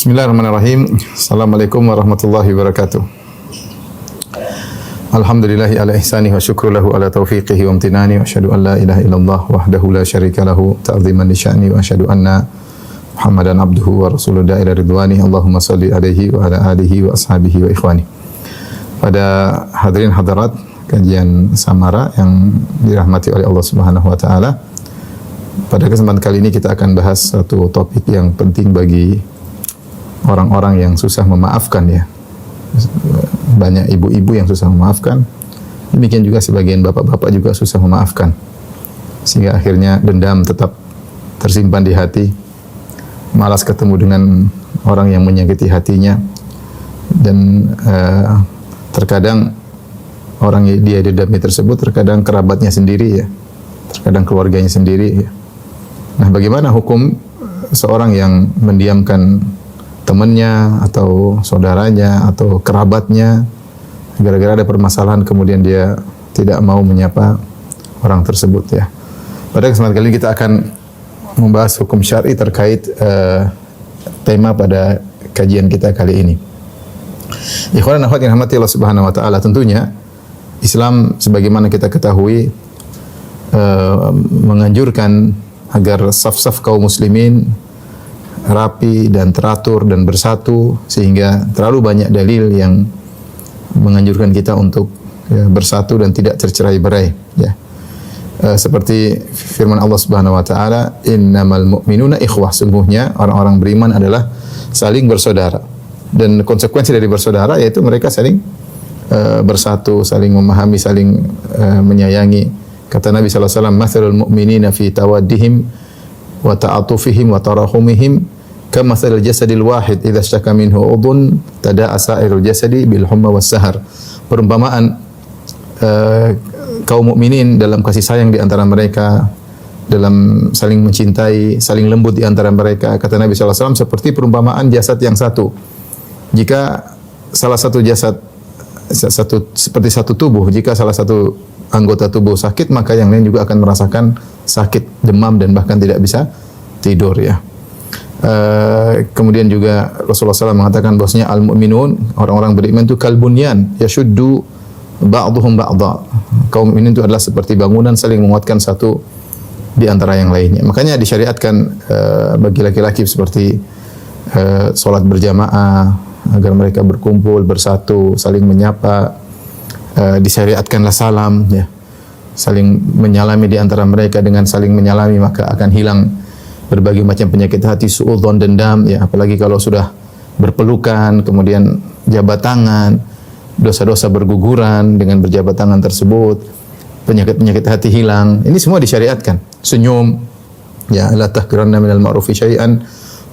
Bismillahirrahmanirrahim. Assalamualaikum warahmatullahi wabarakatuh. Alhamdulillahi ala ihsanihi wa syukru lahu ala taufiqihi wa amtinani wa asyhadu an la ilaha illallah wahdahu la syarika lahu ta'ziman li sya'ni wa asyhadu anna Muhammadan abduhu wa rasuluhu ila ridwani. Allahumma salli alaihi wa ala alihi wa ashabihi wa ikhwani. Pada hadirin hadirat kajian Samara yang dirahmati oleh Allah Subhanahu wa taala. Pada kesempatan kali ini kita akan bahas satu topik yang penting bagi orang-orang yang susah memaafkan ya. Banyak ibu-ibu yang susah memaafkan. Demikian juga sebagian bapak-bapak juga susah memaafkan. Sehingga akhirnya dendam tetap tersimpan di hati. Malas ketemu dengan orang yang menyakiti hatinya. Dan terkadang orang yang dia dendami tersebut terkadang kerabatnya sendiri ya. Terkadang keluarganya sendiri ya. Nah, bagaimana hukum seorang yang mendiamkan temannya atau saudaranya atau kerabatnya gara-gara ada permasalahan kemudian dia tidak mau menyapa orang tersebut ya. Pada kesempatan kali ini kita akan membahas hukum syar'i terkait tema pada kajian kita kali ini. Ikhwan dan akhwat yang dirahmati Allah Subhanahu wa taala, tentunya Islam sebagaimana kita ketahui menganjurkan agar saf-saf kaum muslimin rapi dan teratur dan bersatu, sehingga terlalu banyak dalil yang menganjurkan kita untuk ya, bersatu dan tidak tercerai-berai ya. Seperti firman Allah Subhanahu wa taala, innamal mu'minuna ikhwah, sungguhnya orang-orang beriman adalah saling bersaudara. Dan konsekuensi dari bersaudara yaitu mereka saling bersatu, saling memahami, saling menyayangi. Kata Nabi sallallahu alaihi wasallam, mathalul mu'minina fi tawaddihim wa ta'atufihim wa tarahumihim kamathalil jasadil wahid idza ishtaka minhu udhun tada'a sa'irul jasadi bil humma was sahar. Perumpamaan kaum mukminin dalam kasih sayang di antara mereka, dalam saling mencintai, saling lembut di antara mereka. Kata Nabi sallallahu alaihi wasallam, seperti perumpamaan jasad yang satu. Jika salah satu jasad seperti satu tubuh, jika salah satu anggota tubuh sakit, maka yang lain juga akan merasakan sakit, demam, dan bahkan tidak bisa tidur ya. Kemudian juga Rasulullah SAW mengatakan bahwasanya al-mu'minun, orang-orang beriman itu kalbunyan yashuddu ba'duhum ba'dha. Kaum mukminin itu adalah seperti bangunan saling menguatkan satu di antara yang lainnya. Makanya disyariatkan bagi laki-laki seperti salat berjamaah agar mereka berkumpul bersatu, saling menyapa. Disyariatkanlah salam ya, saling menyalami di antara mereka. Dengan saling menyalami maka akan hilang berbagai macam penyakit hati, suudzon, dendam ya. Apalagi kalau sudah berpelukan kemudian jabat tangan, dosa-dosa berguguran dengan berjabat tangan tersebut, penyakit-penyakit hati hilang. Ini semua disyariatkan. Senyum ya, la tahqiranna minal ma'rufi syai'an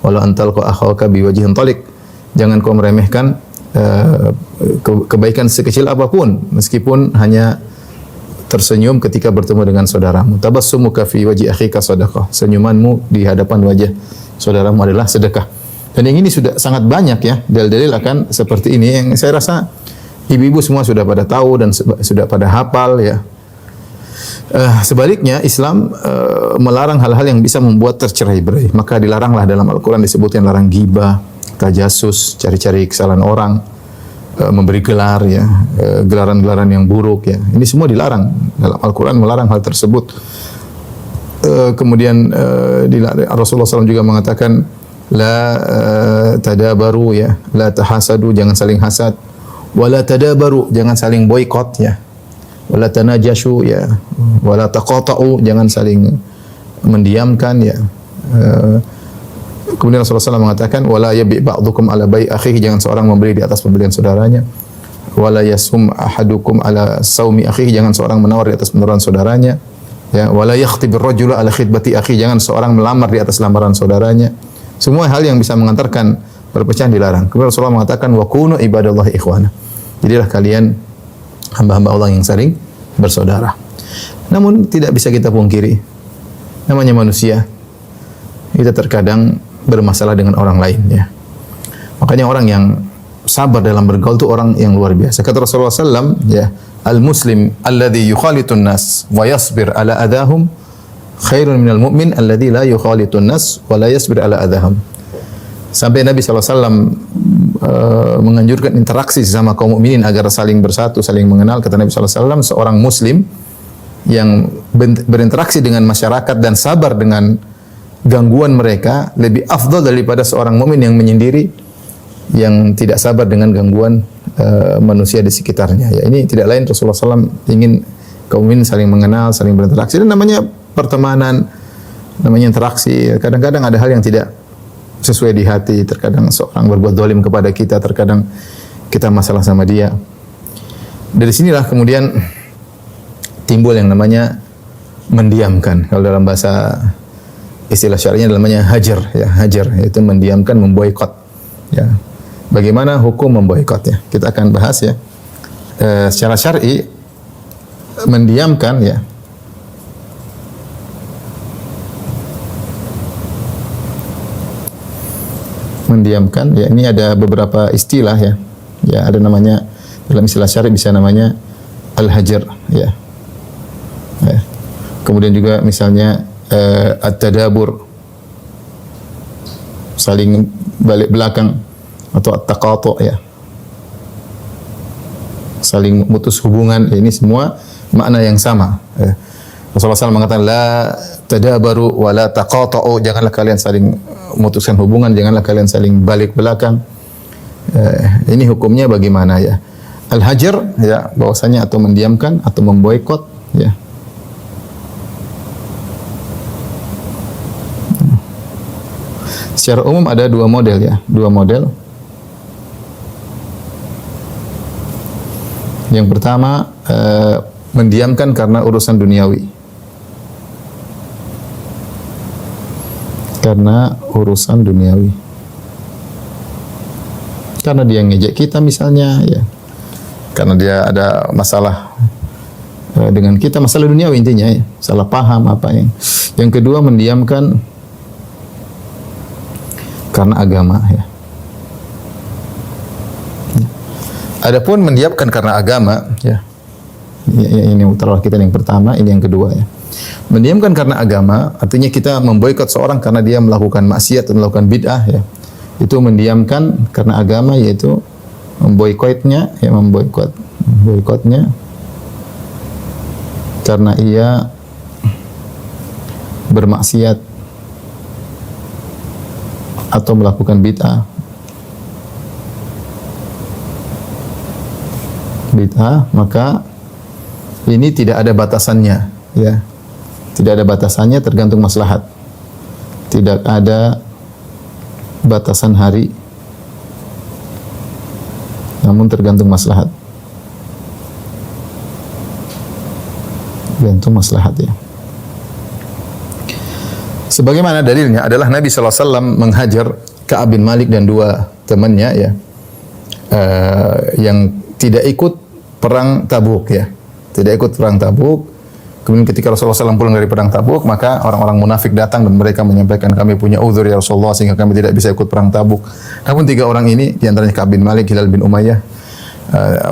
walau antalqa akhaka biwajhin taliq. Jangan kau meremehkan kebaikan sekecil apapun, meskipun hanya tersenyum ketika bertemu dengan saudaramu. Tabassumuka fi wajhi akhika sadaqah. Senyumanmu di hadapan wajah saudaramu adalah sedekah. Dan yang ini sudah sangat banyak ya dalil-dalil akan seperti ini yang saya rasa ibu-ibu semua sudah pada tahu dan sudah pada hafal ya. Sebaliknya Islam melarang hal-hal yang bisa membuat tercerai-berai. Maka dilaranglah dalam Al-Qur'an disebutkan larang ghibah, tajasus, cari-cari kesalahan orang, memberi gelar ya, gelaran-gelaran yang buruk ya. Ini semua dilarang. Dalam Al-Qur'an melarang hal tersebut. Kemudian Rasulullah SAW juga mengatakan la tadabaru ya, la tahasadu, jangan saling hasad, wala tadabaru, jangan saling boikot ya, wala tanajashu ya, wala taqata'u, jangan saling mendiamkan ya. Kemudian Rasulullah SAW mengatakan wala yabi' ba'dukum ala bai' akhihi, jangan seorang membeli di atas pembelian saudaranya. Wala yasum ahadukum ala saumi akhihi, jangan seorang menawar di atas penawaran saudaranya. Ya, wala yakhtibir rajulu ala khitbati akhihi, jangan seorang melamar di atas lamaran saudaranya. Semua hal yang bisa mengantarkan perpecahan dilarang. Kemudian Rasulullah mengatakan wa kunu ibadallahi ikhwana. Jadilah kalian hamba-hamba Allah yang saling bersaudara. Namun tidak bisa kita pungkiri, namanya manusia, kita terkadang bermasalah dengan orang lain ya. Makanya orang yang sabar dalam bergaul itu orang yang luar biasa. Kata Rasulullah SAW ya, al-muslim alladhi yukhalitun nas wa yasbir ala adahum khairun minal mu'min alladhi la yukhalitun nas wa la yasbir ala adahum. Sampai Nabi SAW menganjurkan interaksi sama kaum mukminin agar saling bersatu, saling mengenal. Kata Nabi SAW, seorang muslim yang berinteraksi dengan masyarakat dan sabar dengan gangguan mereka lebih afdal daripada seorang mukmin yang menyendiri, yang tidak sabar dengan gangguan manusia di sekitarnya. Ya, ini tidak lain Rasulullah SAW ingin kaum mukminin saling mengenal, saling berinteraksi. Dan namanya pertemanan, namanya interaksi. Kadang-kadang ada hal yang tidak sesuai di hati. Terkadang seorang berbuat zalim kepada kita, terkadang kita masalah sama dia. Dari sinilah kemudian timbul yang namanya mendiamkan. Kalau dalam bahasa istilah syar'inya namanya hajar, ya, hajar, yaitu mendiamkan, memboikot. Ya. Bagaimana hukum memboikot, ya? Kita akan bahas, ya. Secara syar'i mendiamkan, ya, mendiamkan, ya, ini ada beberapa istilah, ya. Ya, ada namanya dalam istilah syar'i bisa namanya al-hajar, ya. Ya. Kemudian juga misalnya at-tadabur, saling balik belakang, atau at-taqatu', ya, saling memutus hubungan. Ya, ini semua makna yang sama, ya. Rasulullah SAW mengatakan la tadabaru wa la taqata'u, janganlah kalian saling memutuskan hubungan, janganlah kalian saling balik belakang. Ini hukumnya bagaimana, ya? Al-hajar, ya, bahwasanya atau mendiamkan atau memboikot, ya. Secara umum ada dua model, ya, dua model. Yang pertama mendiamkan karena urusan duniawi. Karena urusan duniawi. Karena dia ngejek kita misalnya, ya. Karena dia ada masalah dengan kita, masalah duniawi intinya, ya. Salah paham apa yang. Yang kedua mendiamkan karena agama, ya. Adapun mendiamkan karena agama, ya. Ini utara kita yang pertama, ini yang kedua, ya. Mendiamkan karena agama artinya kita memboikot seorang karena dia melakukan maksiat atau melakukan bid'ah, ya. Itu mendiamkan karena agama, yaitu memboikotnya, ya, memboikotnya karena ia bermaksiat atau melakukan bid'ah. Maka ini tidak ada batasannya, ya. Tidak ada batasannya, tergantung maslahat. Tidak ada batasan hari, namun tergantung maslahat. Tergantung maslahat, ya. Sebagaimana dalilnya adalah Nabi SAW menghajar Ka'ab bin Malik dan dua temannya, ya, yang tidak ikut perang Tabuk, ya. Tidak ikut perang Tabuk. Kemudian ketika Rasulullah SAW pulang dari perang Tabuk, maka orang-orang munafik datang dan mereka menyampaikan, kami punya uzur ya Rasulullah sehingga kami tidak bisa ikut perang Tabuk. Namun tiga orang ini, diantaranya Ka'ab bin Malik, Hilal bin Umayyah,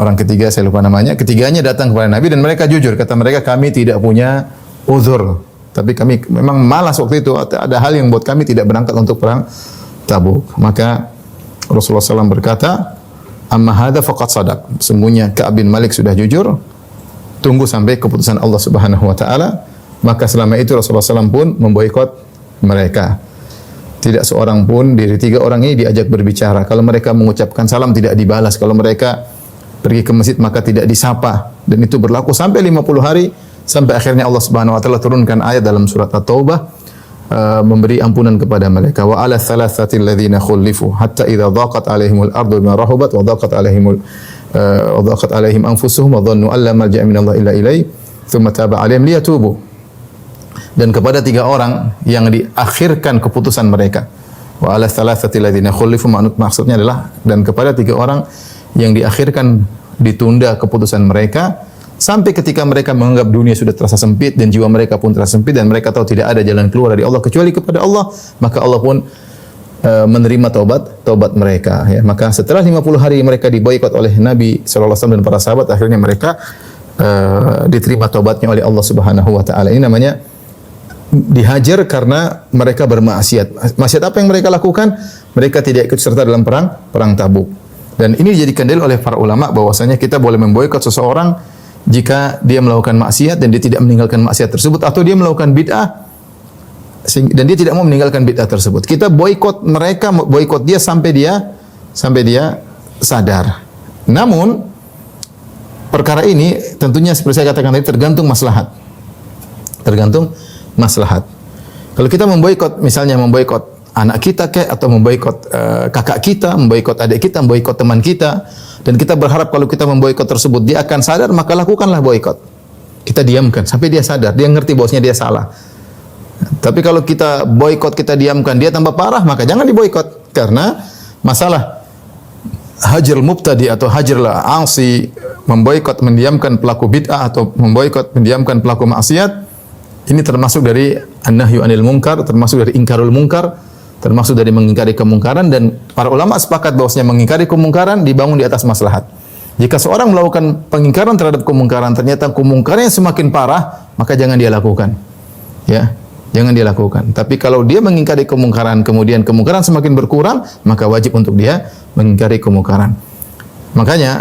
orang ketiga saya lupa namanya, ketiganya datang kepada Nabi dan mereka jujur, kata mereka kami tidak punya uzur, tapi kami memang malas waktu itu, ada hal yang buat kami tidak berangkat untuk perang Tabuk. Maka Rasulullah SAW berkata, amma hadza faqad sadaq, sungguhnya Ka'ab bin Malik sudah jujur, tunggu sampai keputusan Allah Subhanahu wa taala. Maka selama itu Rasulullah SAW pun memboikot mereka. Tidak seorang pun dari tiga orang ini diajak berbicara. Kalau mereka mengucapkan salam tidak dibalas. Kalau mereka pergi ke masjid maka tidak disapa. Dan itu berlaku sampai 50 hari. Sampai akhirnya Allah Subhanahu wa taala turunkan ayat dalam surat At-Taubah memberi ampunan kepada mereka. Wa ala thalathati alladhina khulifu hatta idza dhaqat alaihimul ardu bima rahabat wa dhaqat alaihim anfusuhum wa dhannu alla malja'a minallahi illa ilaihi thumma taba alaihim liyatubu. Dan kepada tiga orang yang diakhirkan keputusan mereka. Wa ala thalathati alladhina khulifu, maksudnya adalah dan kepada tiga orang yang diakhirkan, ditunda keputusan mereka sampai ketika mereka menganggap dunia sudah terasa sempit dan jiwa mereka pun terasa sempit dan mereka tahu tidak ada jalan keluar dari Allah kecuali kepada Allah, maka Allah pun menerima taubat mereka, ya. Maka setelah 50 hari mereka diboikot oleh Nabi sallallahu alaihi wasallam dan para sahabat, akhirnya mereka diterima taubatnya oleh Allah Subhanahu wa taala. Ini namanya dihajar karena mereka bermaksiat. Maksiat apa yang mereka lakukan? Mereka tidak ikut serta dalam perang Tabuk. Dan ini dijadikan dalil oleh para ulama bahwasanya kita boleh memboikot seseorang jika dia melakukan maksiat dan dia tidak meninggalkan maksiat tersebut, atau dia melakukan bid'ah dan dia tidak mau meninggalkan bid'ah tersebut. Kita boikot mereka, boikot dia sampai dia sadar. Namun perkara ini tentunya seperti saya katakan tadi tergantung maslahat. Tergantung maslahat. Kalau kita memboikot, misalnya memboikot anak kita atau memboikot kakak kita, memboikot adik kita, memboikot teman kita, dan kita berharap kalau kita memboikot tersebut dia akan sadar, maka lakukanlah boikot. Kita diamkan sampai dia sadar, dia ngerti bahwasanya dia salah. Tapi kalau kita boikot, kita diamkan, dia tambah parah, maka jangan diboikot. Karena masalah hajrul mubtadi atau hajrul asi, memboikot, mendiamkan pelaku bid'ah atau memboikot, mendiamkan pelaku maksiat, ini termasuk dari an-nahyu anil munkar, termasuk dari ingkarul munkar, termasuk dari mengingkari kemungkaran, dan para ulama sepakat bahwasanya mengingkari kemungkaran dibangun di atas maslahat. Jika seorang melakukan pengingkaran terhadap kemungkaran, ternyata kemungkarannya semakin parah, maka jangan dia lakukan. Ya, jangan dia lakukan. Tapi kalau dia mengingkari kemungkaran, kemudian kemungkaran semakin berkurang, maka wajib untuk dia mengingkari kemungkaran. Makanya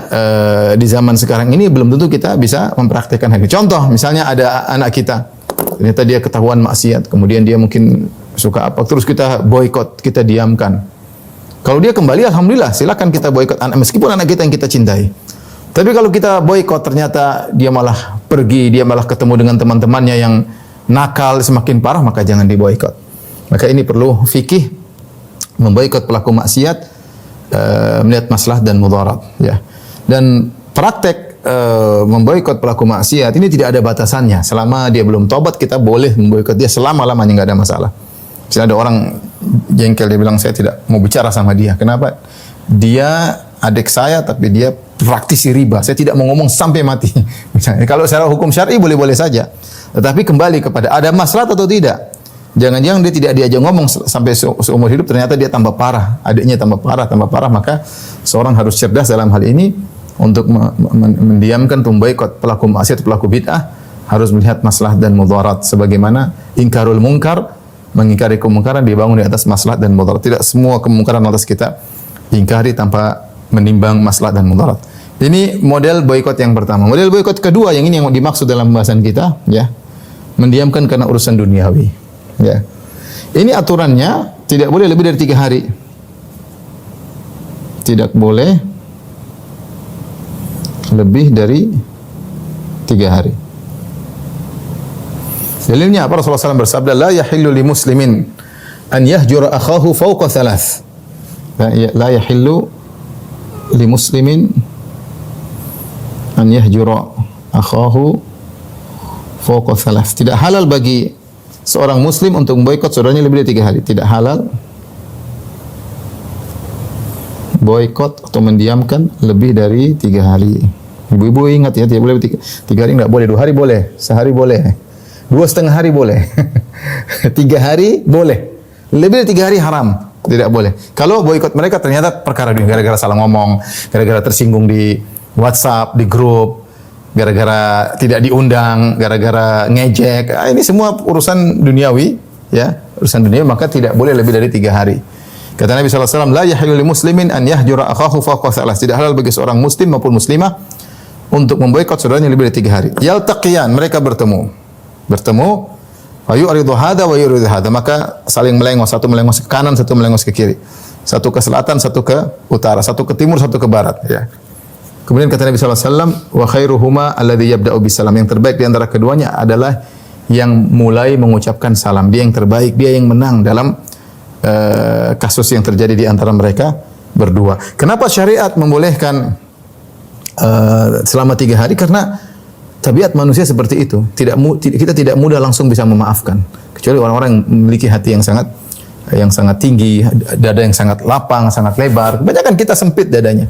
di zaman sekarang ini belum tentu kita bisa mempraktikkan hal ini. Contoh, misalnya ada anak kita, ternyata dia ketahuan maksiat, kemudian dia mungkin suka apa, terus kita boikot, kita diamkan. Kalau dia kembali, alhamdulillah, silakan kita boikot anak, meskipun anak kita yang kita cintai. Tapi kalau kita boikot, ternyata dia malah pergi, dia malah ketemu dengan teman-temannya yang nakal, semakin parah, maka jangan diboikot. Maka ini perlu fikih memboikot pelaku maksiat, melihat maslahat dan mudarat. Ya. Dan praktek memboikot pelaku maksiat ini tidak ada batasannya. Selama dia belum tobat, kita boleh memboikot dia selama-lamanya, nggak ada masalah. Misalnya ada orang jengkel, dia bilang saya tidak mau bicara sama dia. Kenapa? Dia adik saya tapi dia praktisi riba. Saya tidak mau ngomong sampai mati. Misalnya, kalau secara hukum syar'i boleh-boleh saja. Tetapi kembali kepada ada maslahat atau tidak. Jangan-jangan dia tidak diajak ngomong sampai seumur hidup, ternyata dia tambah parah, adiknya tambah parah, maka seorang harus cerdas dalam hal ini untuk mendiamkan, memboikot pelaku maksiat, pelaku bid'ah, harus melihat maslahat dan mudarat. Sebagaimana ingkarul munkar, mengingkari kemungkaran dibangun di atas maslahat dan mudarat. Tidak semua kemungkaran lantas kita ingkari tanpa menimbang maslahat dan mudarat. Ini model boikot yang pertama. Model boikot kedua, yang ini yang dimaksud dalam pembahasan kita, ya, mendiamkan karena urusan duniawi. Ya, ini aturannya tidak boleh lebih dari 3 hari. Tidak boleh lebih dari 3 hari. Dalilnya apa? Rasulullah SAW bersabda, la yahillu li muslimin an yahjura akhahu fawqa 3. La yahillu li muslimin an yahjura akhahu fawqa 3. Tidak halal bagi seorang muslim untuk memboikot saudaranya lebih dari 3 hari. Tidak halal boikot atau mendiamkan lebih dari 3 hari. Ibu-ibu ingat ya, tidak boleh 3 hari, enggak boleh. 2 hari boleh, sehari boleh, 2,5 hari boleh, 3 hari boleh, lebih dari 3 hari haram, tidak boleh. Kalau boikot mereka ternyata perkara dunia, gara-gara salah ngomong, gara-gara tersinggung di WhatsApp, di grup, gara-gara tidak diundang, gara-gara ngejek, ini semua urusan duniawi, ya, urusan duniawi, maka tidak boleh lebih dari 3 hari. Kata Nabi SAW, la yahillu li muslimin an yahjura akhahu fawqa 3. Tidak halal bagi seorang muslim maupun muslimah untuk memboikot saudaranya lebih dari 3 hari. Yaltaqiyan, mereka bertemu, wa yu'ridu hadha wa yu'ridu hadha, maka saling melengos, satu melengos ke kanan, satu melengos ke kiri, satu ke selatan, satu ke utara, satu ke timur, satu ke barat, ya. Kemudian kata Nabi SAW, wa khairuhuma alladhi yabda'u bisalam. Yang terbaik di antara keduanya adalah yang mulai mengucapkan salam. Dia yang terbaik, dia yang menang dalam kasus yang terjadi di antara mereka berdua. Kenapa syariat membolehkan selama 3 hari? Karena tabiat manusia seperti itu. Kita tidak mudah langsung bisa memaafkan. Kecuali orang-orang yang memiliki hati yang sangat tinggi, dada yang sangat lapang, sangat lebar. Kebanyakan kita sempit dadanya.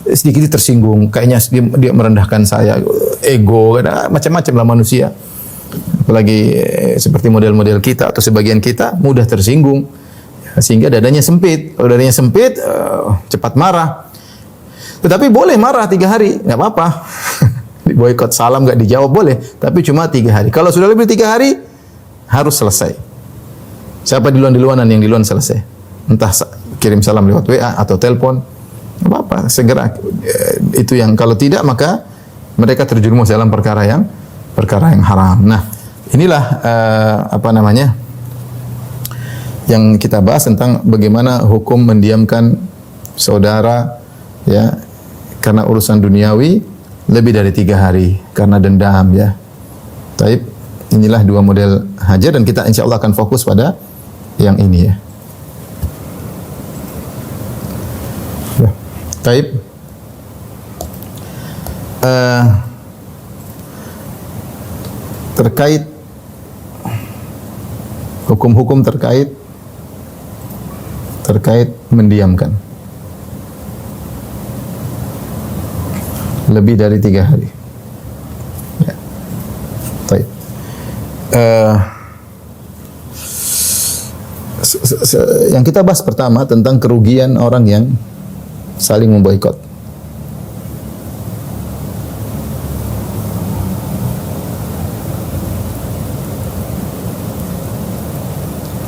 Sedikit tersinggung, kayaknya dia merendahkan saya, ego, macam-macam lah manusia. Apalagi seperti model-model kita atau sebagian kita mudah tersinggung, sehingga dadanya sempit. Kalau dadanya sempit, cepat marah. Tetapi boleh marah 3 hari, nggak apa-apa. Boikot salam nggak dijawab boleh, tapi cuma 3 hari. Kalau sudah lebih 3 hari, harus selesai. Siapa duluan-duluanan, yang duluan selesai. Entah kirim salam lewat WA atau telepon, apa-apa, segera. Itu yang, kalau tidak maka mereka terjerumus dalam perkara yang haram. Nah, inilah yang kita bahas tentang bagaimana hukum mendiamkan saudara, ya, karena urusan duniawi lebih dari 3 hari karena dendam, ya. Taib, inilah 2 model hajar dan kita insya Allah akan fokus pada yang ini, ya. Taib, terkait hukum-hukum terkait mendiamkan lebih dari 3 hari. Ya. Taib. Yang kita bahas pertama tentang kerugian orang yang saling memboikot.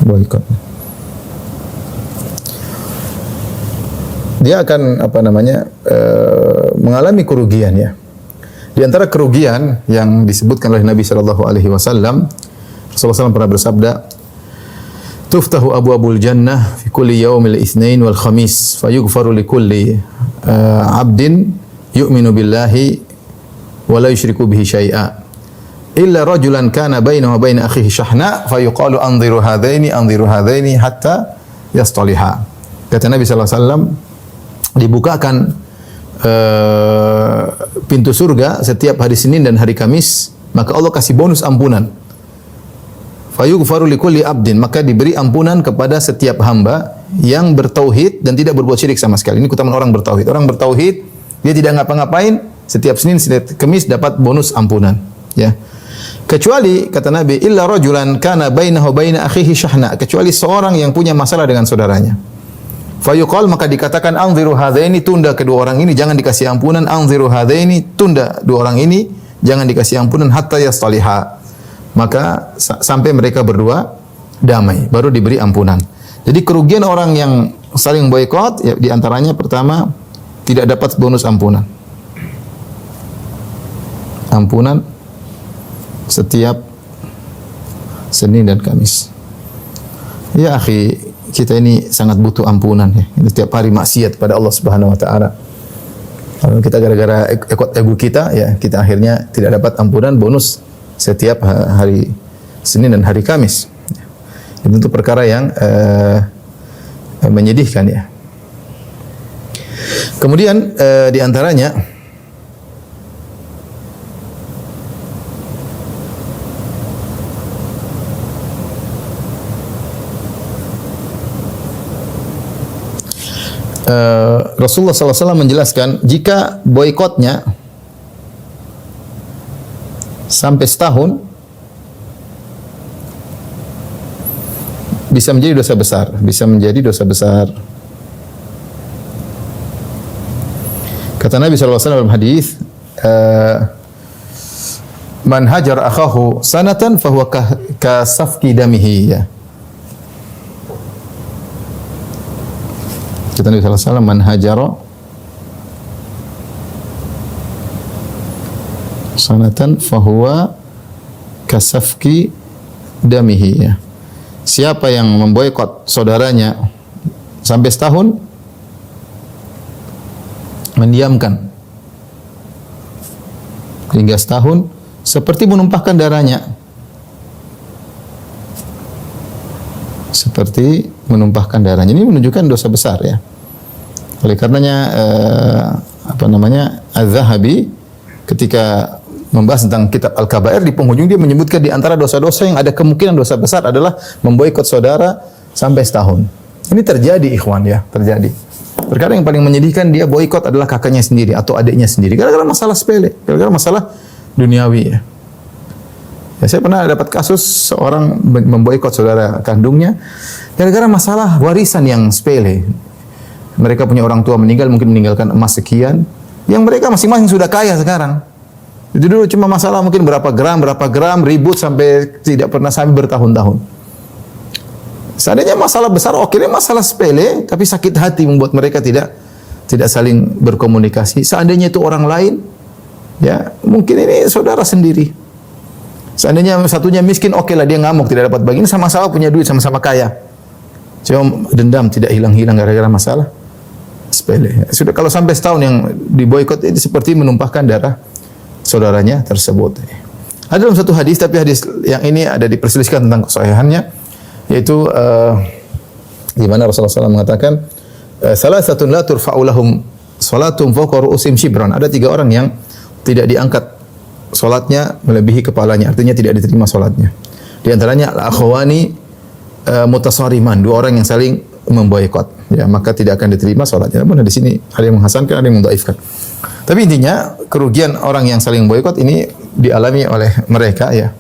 Boikot. Dia akan mengalami kerugian, ya. Di antara kerugian yang disebutkan oleh Nabi sallallahu alaihi wasallam, Rasulullah SAW pernah bersabda, "Tuftahu abwabul jannah fi kulli yaumil itsnain wal khamis, fayughfaru li kulli 'abdin yu'minu billahi wa la yusyriku bihi syai'a. Illa rajulan kana bainahu wa baina akhihi syahna, fayuqalu anziru hadaini hatta yastaliha." Kata Nabi sallallahu alaihi wasallam, dibukakan pintu surga setiap hari Senin dan hari Kamis, maka Allah kasih bonus ampunan. Fayughfaru likulli abdin, maka diberi ampunan kepada setiap hamba yang bertauhid dan tidak berbuat syirik sama sekali. Ini keutamaan orang bertauhid. Orang bertauhid, dia tidak ngapa-ngapain, setiap Senin, setiap Kamis dapat bonus ampunan, ya. Kecuali kata Nabi, illa rajulan kana bainahu baina akhihi syahna, kecuali seorang yang punya masalah dengan saudaranya. Fayuqal, maka dikatakan anziru hadaini, tunda kedua orang ini jangan dikasih ampunan, anziru hadaini, tunda dua orang ini jangan dikasih ampunan hatta yastaliha, maka sampai mereka berdua damai baru diberi ampunan. Jadi kerugian orang yang saling boikot, ya, di antaranya pertama tidak dapat bonus ampunan. Ampunan setiap Senin dan Kamis. Ya akhi, kita ini sangat butuh ampunan, ya. Setiap hari maksiat pada Allah Subhanahu wa taala. Kalau kita gara-gara ego kita, ya, kita akhirnya tidak dapat ampunan bonus setiap hari Senin dan hari Kamis. Itu tentu perkara yang menyedihkan, ya. Kemudian di antaranya Rasulullah SAW menjelaskan, jika boikotnya sampai setahun bisa menjadi dosa besar, Kata Nabi SAW dalam hadis, man hajar akhahu sanatan fahuwa ka safki damihi, ya. Kata Nabi SAW, man hajara sanatan fahuwa kasafki damihi, ya. Siapa yang memboikot saudaranya sampai setahun, mendiamkan hingga setahun, seperti menumpahkan darahnya. Seperti menumpahkan darahnya. Ini menunjukkan dosa besar, ya. Oleh karenanya Az-Zahabi ketika membahas tentang kitab Al-Kabair, di penghujung dia menyebutkan di antara dosa-dosa yang ada kemungkinan dosa besar adalah memboikot saudara sampai setahun. Ini terjadi, ikhwan, ya, terjadi. Perkara yang paling menyedihkan, dia boikot adalah kakaknya sendiri atau adiknya sendiri, gara-gara masalah sepele, gara-gara masalah duniawi, ya. Ya, saya pernah dapat kasus seorang memboikot saudara kandungnya gara-gara masalah warisan yang sepele. Mereka punya orang tua meninggal, mungkin meninggalkan emas sekian, yang mereka masing-masing sudah kaya sekarang. Itu dulu cuma masalah mungkin berapa gram, ribut sampai tidak pernah sampai bertahun-tahun. Seandainya masalah besar, oke, ini masalah sepele, tapi sakit hati membuat mereka tidak saling berkomunikasi. Seandainya itu orang lain, ya mungkin ini saudara sendiri. Seandainya satunya miskin, oke lah dia ngamuk tidak dapat bagian, sama-sama punya duit, sama-sama kaya. Cuma dendam tidak hilang-hilang gara-gara masalah sepele. Sudah kalau sampai setahun yang diboikot itu seperti menumpahkan darah saudaranya tersebut. Ada dalam satu hadis, tapi hadis yang ini ada diperselisihkan tentang kesahihannya, yaitu di mana Rasulullah SAW mengatakan, salasatun la turfa'u lahum salatum fawqa ru'usim shibran. Ada 3 orang yang tidak diangkat salatnya melebihi kepalanya, artinya tidak diterima salatnya. Di antaranya al-akhwani mutasariman, 2 orang yang saling memboikot, ya, maka tidak akan diterima salatnya. Namun di sini ada yang menghasankan, ada yang mendhaifkan. Tapi intinya kerugian orang yang saling boikot ini dialami oleh mereka, ya.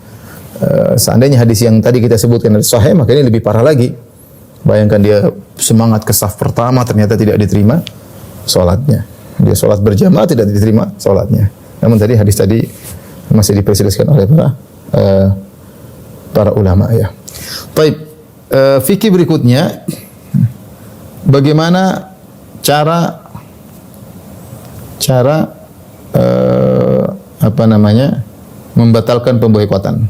Seandainya hadis yang tadi kita sebutkan sahih, maka ini lebih parah lagi. Bayangkan dia semangat ke saf pertama, ternyata tidak diterima salatnya. Dia salat berjamaah tidak diterima salatnya. Namun tadi hadis tadi masih diperselisihkan oleh para ulama, ya. Baik, fikih berikutnya, bagaimana cara membatalkan pemboikotan.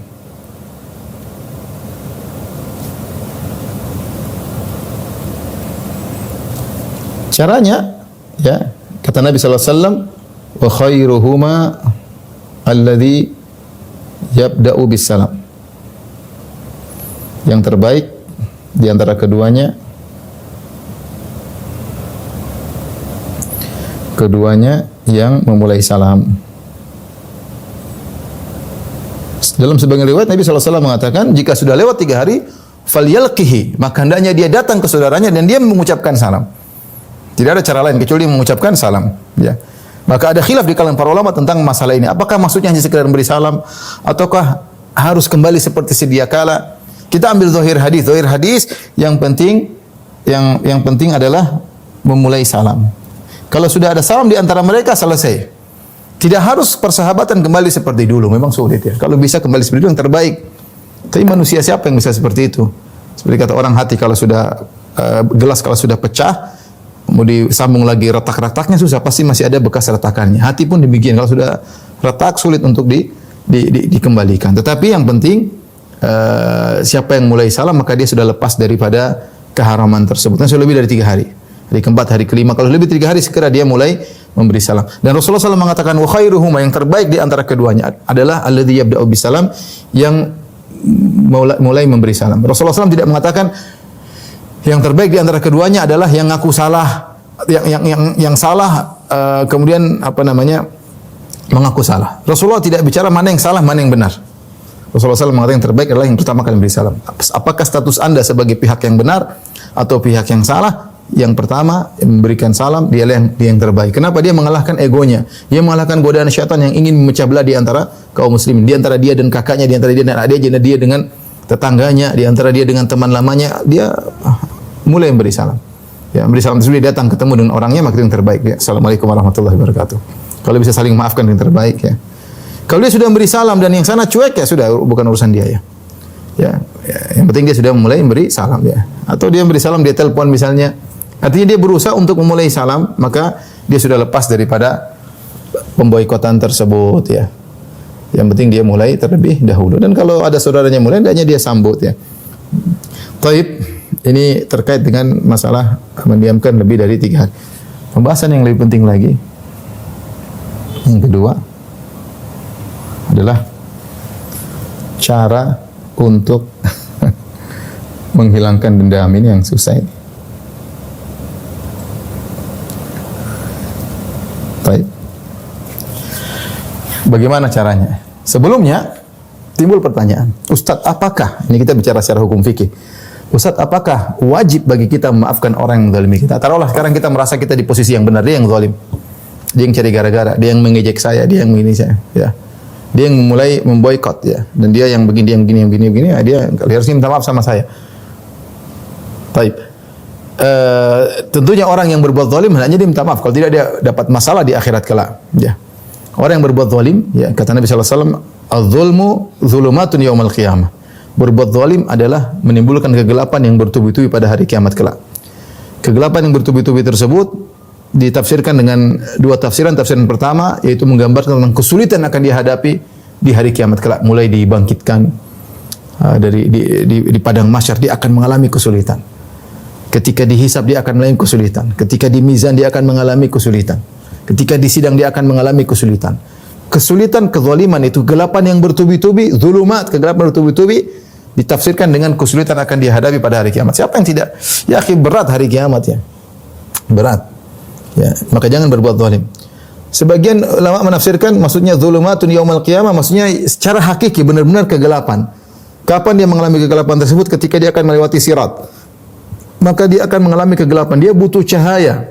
Caranya, ya, kata Nabi sallallahu alaihi wasallam, wa khairuhuma alladhi yabda'u bis salam. Yang terbaik di antara keduanya yang memulai salam. Dalam sebagian riwayat Nabi SAW mengatakan, jika sudah lewat 3 hari, falyalqihi, maka hendaknya dia datang ke saudaranya dan dia mengucapkan salam. Tidak ada cara lain kecuali mengucapkan salam, ya. Maka ada khilaf di kalangan para ulama tentang masalah ini. Apakah maksudnya hanya sekedar memberi salam ataukah harus kembali seperti sedia kala? Kita ambil zahir hadis. Zahir hadis yang penting adalah memulai salam. Kalau sudah ada salam di antara mereka, selesai. Tidak harus persahabatan kembali seperti dulu. Memang sulit, ya. Kalau bisa kembali seperti dulu yang terbaik. Tapi manusia siapa yang bisa seperti itu? Seperti kata orang, hati kalau sudah gelas kalau sudah pecah, mau disambung lagi retak-retaknya susah, pasti masih ada bekas retakannya. Hati pun demikian, kalau sudah retak sulit untuk dikembalikan. Tetapi yang penting siapa yang mulai salam maka dia sudah lepas daripada keharaman tersebut. Nah, sudah lebih dari 3 hari. Hari keempat, hari kelima, kalau lebih 3 hari segera dia mulai memberi salam. Dan Rasulullah SAW mengatakan wa khairuhuma, yang terbaik di antara keduanya adalah alladzi yabda'u bisalam, yang mulai memberi salam. Rasulullah SAW tidak mengatakan yang terbaik di antara keduanya adalah yang ngaku salah, yang salah kemudian mengaku salah. Rasulullah tidak bicara mana yang salah, mana yang benar. Rasulullah SAW mengatakan yang terbaik adalah yang pertama kali memberi salam. Apakah status Anda sebagai pihak yang benar atau pihak yang salah? Yang pertama memberikan salam, dia yang terbaik. Kenapa? Dia mengalahkan egonya. Dia mengalahkan godaan syaitan yang ingin memecah belah di antara kaum muslimin, di antara dia dan kakaknya, di antara dia dan adiknya, di antara dia dengan tetangganya, di antara dia dengan teman lamanya. Dia mulai memberi salam. Ya, memberi salam tersebut, dia datang ketemu dengan orangnya, maka itu yang terbaik. Ya. Assalamualaikum warahmatullahi wabarakatuh. Kalau bisa saling maafkan, yang terbaik, ya. Kalau dia sudah memberi salam dan yang sana cuek, ya sudah, bukan urusan dia, ya. Ya, yang penting dia sudah mulai memberi salam, ya. Atau dia memberi salam, dia telepon misalnya. Artinya dia berusaha untuk memulai salam, maka dia sudah lepas daripada pemboikotan tersebut, ya. Yang penting dia mulai terlebih dahulu. Dan kalau ada saudaranya mulai, hendaknya dia sambut, ya. Taib, ini terkait dengan masalah mendiamkan lebih dari 3 hari. Pembahasan yang lebih penting lagi, yang kedua adalah cara untuk menghilangkan dendam ini yang susah ini. Baik. Bagaimana caranya? Sebelumnya timbul pertanyaan, Ustadz, apakah, ini kita bicara secara hukum fikih, Ustadz, apakah wajib bagi kita memaafkan orang yang menzalimi kita? Taruhlah sekarang kita merasa kita di posisi yang benar, dia yang zalim. Dia yang cari gara-gara, dia yang mengejek saya, dia yang begini saya, ya. Dia yang mulai memboikot, ya. Dan dia yang begini, yang begini, ya, dia harusnya minta maaf sama saya. Baik. Tentunya orang yang berbuat zalim hendaknya dia minta maaf, kalau tidak dia dapat masalah di akhirat kelak, ya. Orang yang berbuat zalim, ya kata Nabi sallallahu alaihi wasallam, "Az-zulmu dzulumatun yaumal qiyamah." Berbuat zalim adalah menimbulkan kegelapan yang bertubi-tubi pada hari kiamat kelak. Kegelapan yang bertubi-tubi tersebut ditafsirkan dengan dua tafsiran. Tafsiran pertama yaitu menggambarkan tentang kesulitan akan dihadapi di hari kiamat kelak, mulai dibangkitkan di padang mahsyar dia akan mengalami kesulitan. Ketika dihisab dia akan mengalami kesulitan. Ketika di mizan dia akan mengalami kesulitan. Ketika di sidang dia akan mengalami kesulitan. Kesulitan, kezaliman itu kegelapan yang bertubi-tubi, zulumat, kegelapan bertubi-tubi ditafsirkan dengan kesulitan akan dihadapi pada hari kiamat. Siapa yang tidak? Ya akhi, berat hari kiamat ya. Berat. Ya, maka jangan berbuat zalim. Sebagian ulama menafsirkan maksudnya zulumatun yaumal qiyamah, maksudnya secara hakiki benar-benar kegelapan. Kapan dia mengalami kegelapan tersebut? Ketika dia akan melewati sirat. Maka dia akan mengalami kegelapan. Dia butuh cahaya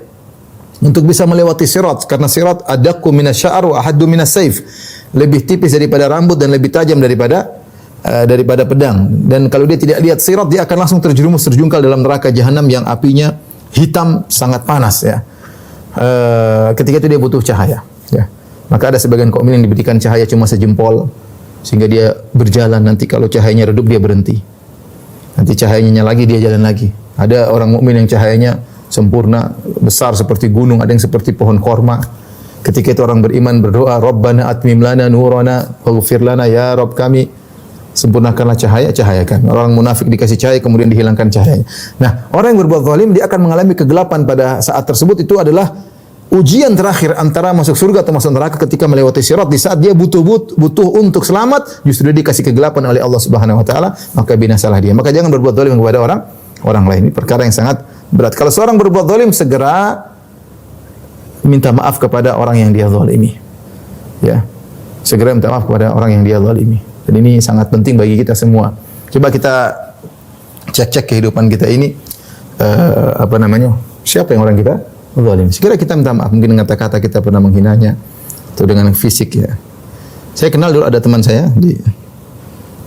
untuk bisa melewati sirat, karena sirat adaqqu minasy-sya'r wa ahaddu minas-saif. Lebih tipis daripada rambut dan lebih tajam daripada pedang. Dan kalau dia tidak lihat sirat, dia akan langsung terjungkal dalam neraka jahanam yang apinya hitam sangat panas ya. Ketika itu dia butuh cahaya ya. Maka ada sebagian kaum yang diberikan cahaya cuma sejempol sehingga dia berjalan, nanti kalau cahayanya redup dia berhenti. Nanti cahayanya lagi dia jalan lagi. Ada orang mukmin yang cahayanya sempurna, besar seperti gunung, ada yang seperti pohon korma. Ketika itu orang beriman berdoa, Rabbana atmim lana nurana waghfir lana, ya Rabb kami sempurnakanlah cahaya kami. Orang munafik dikasih cahaya kemudian dihilangkan cahayanya. Nah, orang yang berbuat zalim dia akan mengalami kegelapan pada saat tersebut. Itu adalah ujian terakhir antara masuk surga atau masuk neraka ketika melewati sirat. Di saat dia butuh untuk selamat, justru dia dikasih kegelapan oleh Allah Subhanahu wa taala, maka binasalah dia. Maka jangan berbuat zalim kepada orang lain. Ini perkara yang sangat berat. Kalau seorang berbuat zalim, segera minta maaf kepada orang yang dia zalimi. Ya. Segera minta maaf kepada orang yang dia zalimi. Dan ini sangat penting bagi kita semua. Coba kita cek kehidupan kita ini, siapa yang orang kita zalim. Segera kita minta maaf. Mungkin dengan kata-kata kita pernah menghinanya, atau dengan fisik ya. Saya kenal dulu ada teman saya di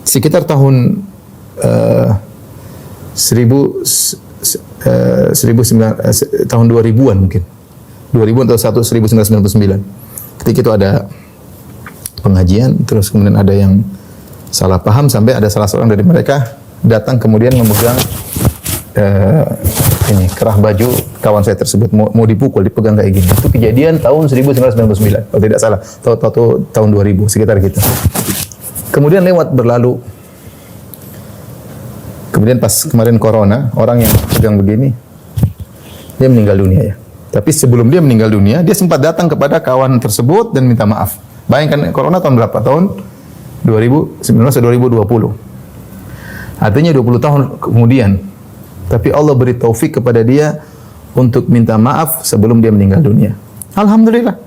sekitar tahun 2000-an mungkin. 2000 atau 1999. Ketika itu ada pengajian, terus kemudian ada yang salah paham sampai ada salah seorang dari mereka datang kemudian memegang kerah baju kawan saya tersebut, mau dipukul, dipegang kayak gini. Itu kejadian tahun 1999 kalau tidak salah, atau tahun 2000 sekitar gitu. Kemudian berlalu. Kemudian pas kemarin corona, orang yang pegang begini dia meninggal dunia ya. Tapi sebelum dia meninggal dunia, dia sempat datang kepada kawan tersebut dan minta maaf. Bayangkan corona tahun berapa? Tahun 2019 atau 2020. Artinya 20 tahun kemudian. Tapi Allah beri taufik kepada dia untuk minta maaf sebelum dia meninggal dunia. Alhamdulillah.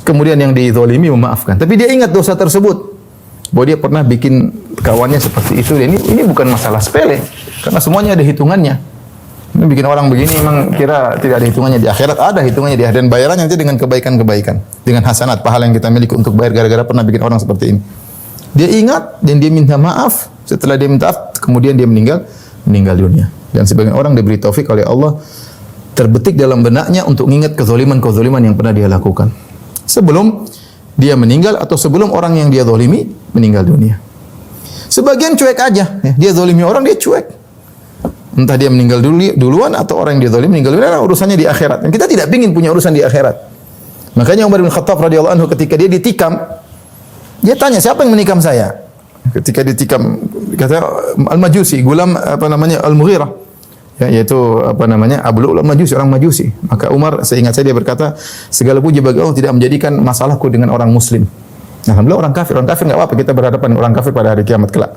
Kemudian yang dizalimi memaafkan. Tapi dia ingat dosa tersebut. Bahwa dia pernah bikin kawannya seperti itu. Ini bukan masalah sepele. Karena semuanya ada hitungannya. Ini bikin orang begini memang kira tidak ada hitungannya di akhirat. Ada hitungannya di akhirat. Dan bayarannya nanti dengan kebaikan-kebaikan. Dengan hasanat, pahala yang kita miliki untuk bayar gara-gara pernah bikin orang seperti ini. Dia ingat dan dia minta maaf. Setelah dia minta maaf, kemudian dia meninggal dunia. Dan sebagian orang diberi taufik oleh Allah terbetik dalam benaknya untuk mengingat kezaliman-kezaliman yang pernah dia lakukan. Sebelum dia meninggal atau sebelum orang yang dia zalimi meninggal dunia. Sebagian cuek aja. Dia zalimi orang, dia cuek. Entah dia meninggal duluan atau orang yang dia zalimi meninggal dunia, urusannya di akhirat. Dan kita tidak ingin punya urusan di akhirat. Makanya Umar bin Khattab radhiyallahu anhu ketika dia ditikam, dia tanya, siapa yang menikam saya? Ketika ditikam, kata Al-Majusi, gulam Al-Mughirah, ya, yaitu Abu Lu'lu' Al-Majusi, orang Majusi. Maka Umar, seingat saya dia berkata, segala puji bagi Allah tidak menjadikan masalahku dengan orang muslim. Alhamdulillah orang kafir enggak apa-apa, kita berhadapan dengan orang kafir pada hari kiamat kelak.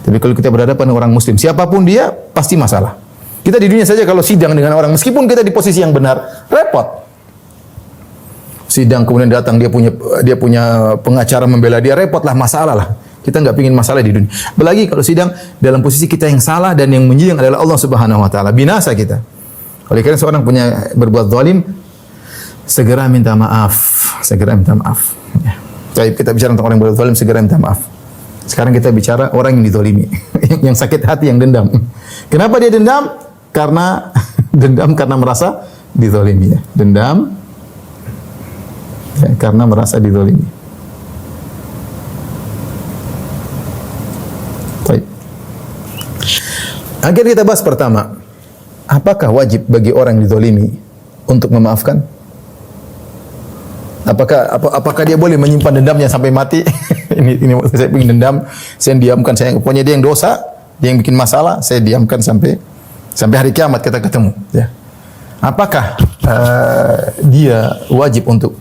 Tapi kalau kita berhadapan dengan orang muslim, siapapun dia pasti masalah. Kita di dunia saja kalau sidang dengan orang, meskipun kita di posisi yang benar, repot. Sidang kemudian datang dia punya pengacara membela dia, repotlah, masalah lah. Kita enggak pingin masalah di dunia. Apalagi kalau sidang dalam posisi kita yang salah dan yang menyiang adalah Allah Subhanahu wa taala. Binasa kita. Oleh karena seorang berbuat zalim, segera minta maaf. Ya. Baik, kita bicara tentang orang yang berbuat zalim, segera minta maaf. Sekarang kita bicara orang yang dizalimi, yang sakit hati, yang dendam. Kenapa dia dendam? Karena merasa dizalimi ya. Dendam. ya, karena merasa dizalimi. Baik. Akhir kita bahas pertama, apakah wajib bagi orang yang dizalimi untuk memaafkan? Apakah dia boleh menyimpan dendamnya sampai mati? ini saya ingin dendam, saya diamkan, saya pokoknya dia yang dosa, dia yang bikin masalah, saya diamkan sampai hari kiamat kita ketemu, ya. Apakah dia wajib untuk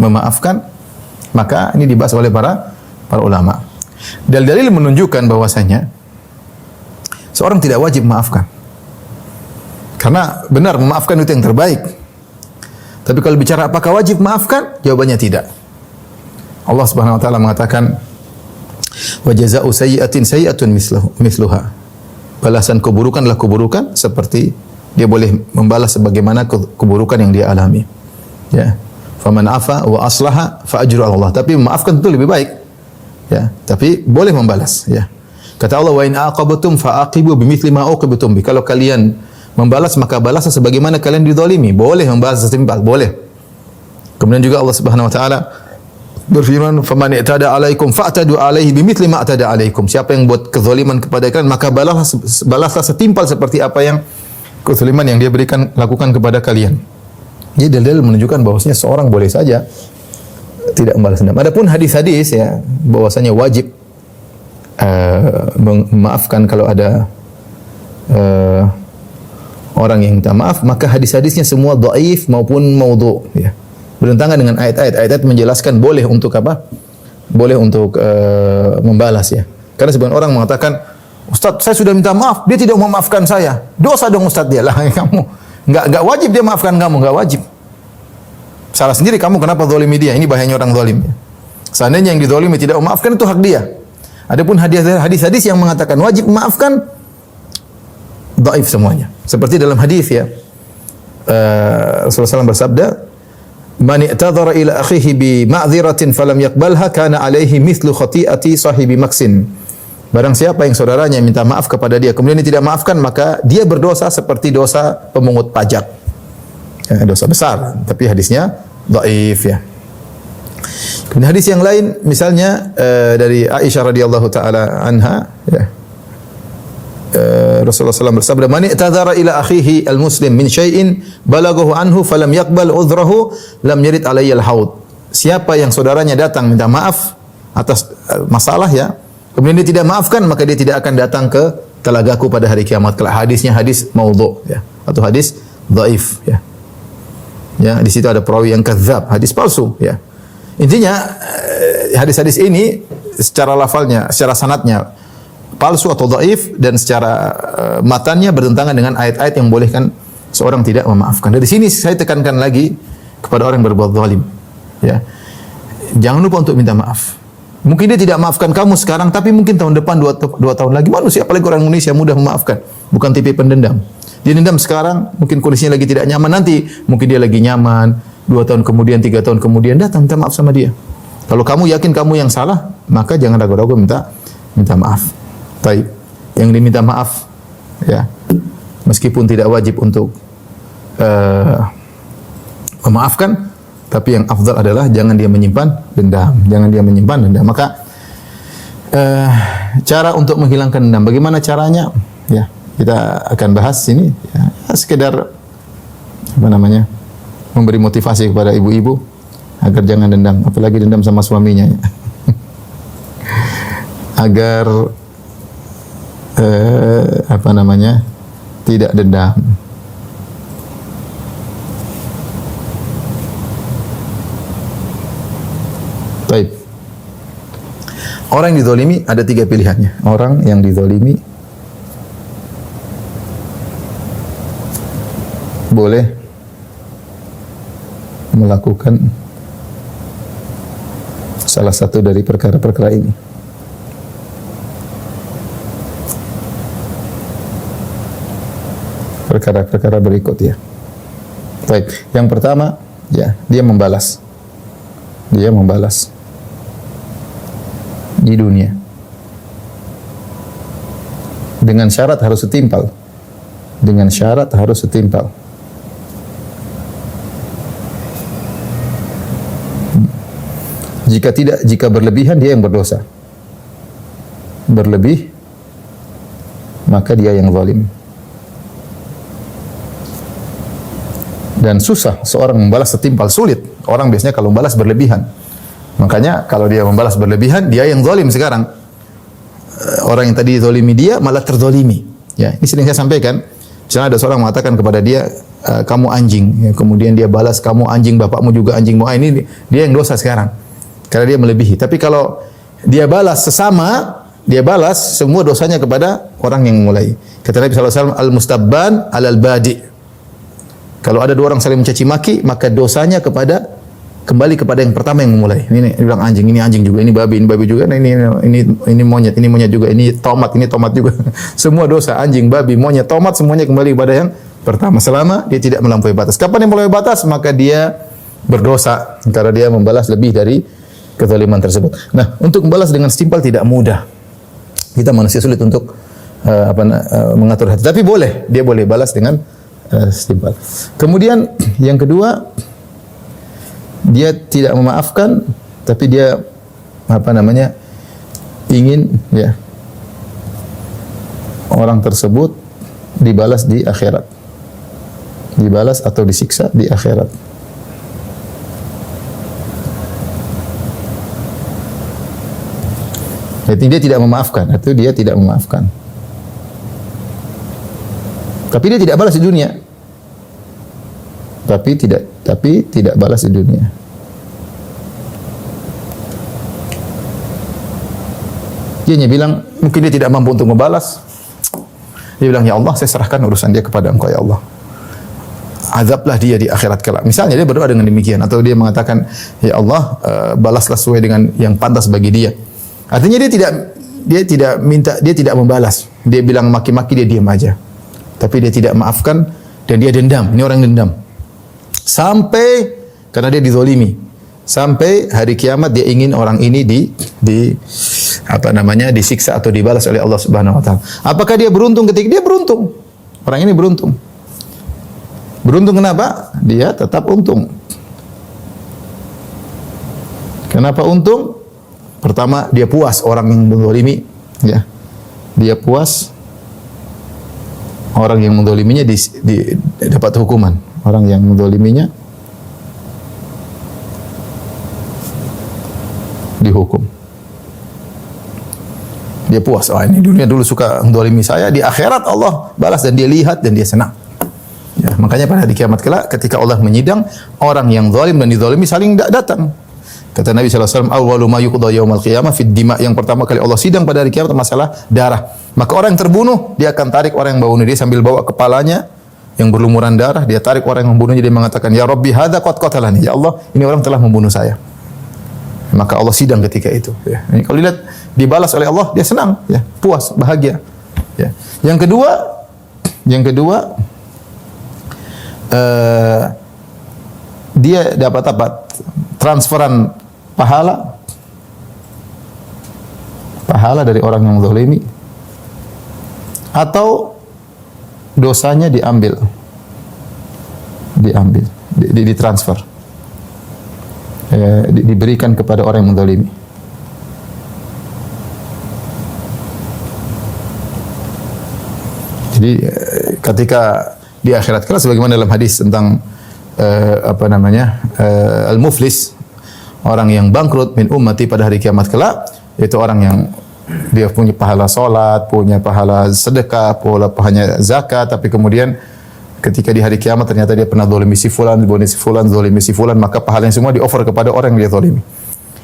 memaafkan? Maka ini dibahas oleh para ulama. Dalil-dalil menunjukkan bahwasanya seorang tidak wajib memaafkan. Karena benar memaafkan itu yang terbaik. Tapi kalau bicara apakah wajib memaafkan? Jawabannya tidak. Allah Subhanahu wa taala mengatakan wa jazaa'u sayyi'atin sayyi'atun misluha. Balasan keburukanlah keburukan seperti dia boleh membalas sebagaimana keburukan yang dia alami. Ya. Faman afa wa aslaha fa ajru 'ala Allah. Tapi memaafkan itu lebih baik. Ya, tapi boleh membalas, ya. Kata Allah, wa in aqabtum fa aqibu bimithli ma uqibtum bi. Kalau kalian membalas maka balaslah sebagaimana kalian dizalimi. Boleh membalas setimpal, boleh. Kemudian juga Allah Subhanahu wa taala berfirman, faman i'tada 'alaikum fa'tadu 'alaihi bimithli ma i'tada 'alaikum. Siapa yang buat kezaliman kepada kalian maka balaslah setimpal seperti apa yang kezaliman yang dia lakukan kepada kalian. Jadi dalil menunjukkan bahwasanya seorang boleh saja tidak membalas dendam. Adapun hadis-hadis, ya, bahwasanya wajib memaafkan kalau ada orang yang minta maaf, maka hadis-hadisnya semua dhaif maupun maudhu, ya. Bertentangan dengan ayat-ayat. Ayat-ayat menjelaskan boleh untuk apa? Boleh untuk membalas, ya. Karena sebagian orang mengatakan, Ustaz, saya sudah minta maaf, dia tidak memaafkan saya. Dosa dong Ustaz dia. Lah, kamu enggak wajib dia maafkan kamu, enggak wajib. Salah sendiri kamu kenapa zalimi dia. Ini bahayanya orang zalim. Seandainya yang dizalimi tidak memaafkan, itu hak dia. Adapun hadis-hadis yang mengatakan wajib memaafkan, dhaif semuanya. Seperti dalam hadis, ya, Rasulullah SAW bersabda, man i'tadzara ila akhihi bi ma'dziratin falam yaqbalha kana alaihi mithlu khati'ati sahibi maksin. Barang siapa yang saudaranya minta maaf kepada dia kemudian dia tidak maafkan, maka dia berdosa seperti dosa pemungut pajak. Ya, dosa besar, tapi hadisnya dhaif, ya. Kemudian hadis yang lain misalnya dari Aisyah radhiyallahu taala anha, ya. Rasulullah SAW bersabda, man i'tadzara ila akhihi al-muslim min syai'in balaghahu anhu falam yaqbal udhrahu lam yarid alayhi al-haud. Siapa yang saudaranya datang minta maaf atas masalah, ya, kemudian dia tidak maafkan, maka dia tidak akan datang ke telagaku pada hari kiamat kelak. Hadisnya hadis maudhu, ya, atau hadis dhaif, ya. Ya, di situ ada perawi yang kadzdzab, hadis palsu, ya. Intinya hadis-hadis ini secara lafalnya, secara sanadnya palsu atau dhaif, dan secara matannya bertentangan dengan ayat-ayat yang membolehkan seorang tidak memaafkan. Dari sini saya tekankan lagi kepada orang yang berbuat zalim, ya. Jangan lupa untuk minta maaf. Mungkin dia tidak maafkan kamu sekarang, tapi mungkin tahun depan, dua tahun lagi, manusia apalagi orang Indonesia mudah memaafkan, bukan tipe pendendam. Dia dendam sekarang, mungkin kondisinya lagi tidak nyaman, nanti mungkin dia lagi nyaman, 2 tahun kemudian, 3 tahun kemudian datang minta maaf sama dia. Kalau kamu yakin kamu yang salah, maka jangan ragu-ragu minta maaf. Baik, yang diminta maaf, ya, meskipun tidak wajib untuk memaafkan, tapi yang afdal adalah jangan dia menyimpan dendam. Maka cara untuk menghilangkan dendam, bagaimana caranya? Ya, kita akan bahas sini, ya, sekedar memberi motivasi kepada ibu-ibu agar jangan dendam, apalagi dendam sama suaminya, ya. Agar tidak dendam. Baik. Orang yang dizalimi ada 3 pilihannya. Orang yang dizalimi boleh melakukan salah satu dari perkara-perkara ini. Perkara-perkara berikut, ya. Baik, yang pertama, ya, dia membalas di dunia dengan syarat harus setimpal. Jika tidak, jika berlebihan dia yang berdosa. Berlebih maka dia yang zalim. Dan susah seorang membalas setimpal, sulit. Orang biasanya kalau membalas berlebihan. Makanya kalau dia membalas berlebihan, dia yang zalim sekarang. Orang yang tadi zalimi dia malah terzalimi. Ya, ini sering saya sampaikan. Misalnya ada seorang mengatakan kepada dia, kamu anjing. Ya, kemudian dia balas, kamu anjing, bapakmu juga anjing. Ini dia yang dosa sekarang. Karena dia melebihi. Tapi kalau dia balas sesama, dia balas semua dosanya kepada orang yang memulai. Kata Nabi SAW, al-mustabban al-badi. Kalau ada dua orang saling mencaci maki, maka dosanya kembali kepada yang pertama yang memulai. Ini bilang anjing, ini anjing juga, ini babi juga, nah ini monyet juga, ini tomat juga. Semua dosa anjing, babi, monyet, tomat semuanya kembali kepada yang pertama selama dia tidak melampaui batas. Kapan dia melampaui batas, maka dia berdosa karena dia membalas lebih dari kezaliman tersebut. Nah, untuk membalas dengan setimpal tidak mudah. Kita manusia sulit untuk mengatur hati. Tapi dia boleh balas dengan setimpal. Kemudian yang kedua, dia tidak memaafkan, tapi dia ingin ya orang tersebut dibalas di akhirat, dibalas atau disiksa di akhirat. Jadi dia tidak memaafkan, itu dia tidak memaafkan. Tapi dia tidak balas di dunia. Tapi tidak balas di dunia. Dia hanya bilang, mungkin dia tidak mampu untuk membalas. Dia bilang, ya Allah, saya serahkan urusan dia kepada Engkau, ya Allah. Azablah dia di akhirat kelak. Misalnya dia berdoa dengan demikian, atau dia mengatakan, ya Allah, balaslah sesuai dengan yang pantas bagi dia. Artinya dia tidak membalas. Dia bilang maki-maki, dia diam aja. Tapi dia tidak maafkan dan dia dendam. Ini orang dendam. Sampai karena dia dizalimi. Sampai hari kiamat dia ingin orang ini disiksa atau dibalas oleh Allah Subhanahu wa taala. Apakah dia beruntung ketika dia beruntung? Orang ini beruntung. Beruntung kenapa? Dia tetap untung. Kenapa untung? Pertama, dia puas orang yang menzalimi, ya. Dia puas orang yang menzaliminya dapat hukuman. Orang yang menzaliminya dihukum. Dia puas. Oh, ini dunia dulu suka menzalimi saya, di akhirat Allah balas dan dia lihat dan dia senang. Ya, makanya pada hari kiamat kelak ketika Allah menyidang, orang yang zalim dan dizalimi saling datang. Kata Nabi SAW, awwalu ma yuqda yaumal qiyamah fid dima. Yang pertama kali Allah sidang pada hari kiamat masalah darah. Maka orang yang terbunuh, dia akan tarik orang yang membunuh dia sambil bawa kepalanya yang berlumuran darah, dia tarik orang yang membunuhnya, dia mengatakan, ya Rabbi hadza qad qatalani. Ya Allah, ini orang telah membunuh saya. Maka Allah sidang ketika itu, ya. Ini kalau dilihat dibalas oleh Allah, dia senang, ya, puas, bahagia. Ya. Yang kedua dia dapat apa? Transferan pahala dari orang yang zalimi, atau dosanya ditransfer, diberikan kepada orang yang menzalimi. Jadi ketika di akhirat kelak, sebagaimana dalam hadis tentang al-muflis, orang yang bangkrut min ummati pada hari kiamat kelak, yaitu orang yang dia punya pahala salat, punya pahala sedekah, pahala zakat, tapi kemudian ketika di hari kiamat ternyata dia pernah zalimi si fulan, zalimi si fulan, maka pahalanya semua di-offer kepada orang yang dia zalimi.